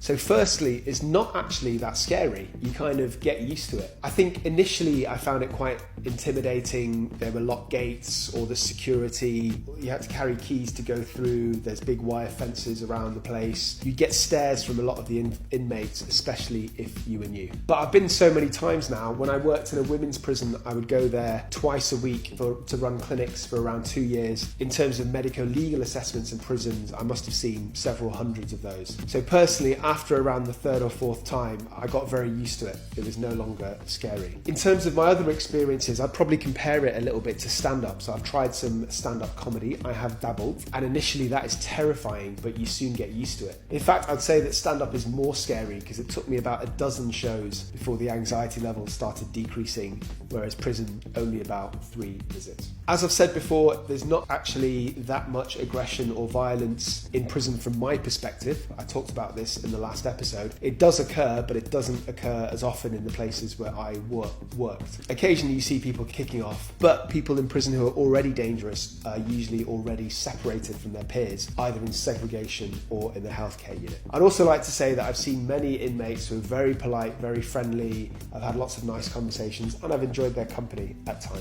So firstly, it's not actually that scary. You kind of get used to it. I think initially I found it quite intimidating. There were lock gates, or the security. You had to carry keys to go through. There's big wire fences around the place. You get stares from a lot of the inmates, especially if you were new. But I've been so many times now. When I worked in a women's prison, I would go there twice a week to run clinics for around 2 years. In terms of medico-legal assessments in prisons, I must have seen several hundreds of those. So personally, after around the third or fourth time, I got very used to it. It was no longer scary. In terms of my other experiences, I'd probably compare it a little bit to stand-up. So I've tried some stand-up comedy. I have dabbled, and initially that is terrifying, but you soon get used to it. In fact, I'd say that stand-up is more scary because it took me about a dozen shows before the anxiety levels started decreasing, whereas prison only about 3 visits. As I've said before, there's not actually that much aggression or violence in prison from my perspective. I talked about this in the last episode. It does occur, but it doesn't occur as often in the places where I worked. Occasionally you see people kicking off, but people in prison who are already dangerous are usually already separated from their peers, either in segregation or in the healthcare unit. I'd also like to say that I've seen many inmates who are very polite, very friendly. I've had lots of nice conversations, and I've enjoyed their company at times.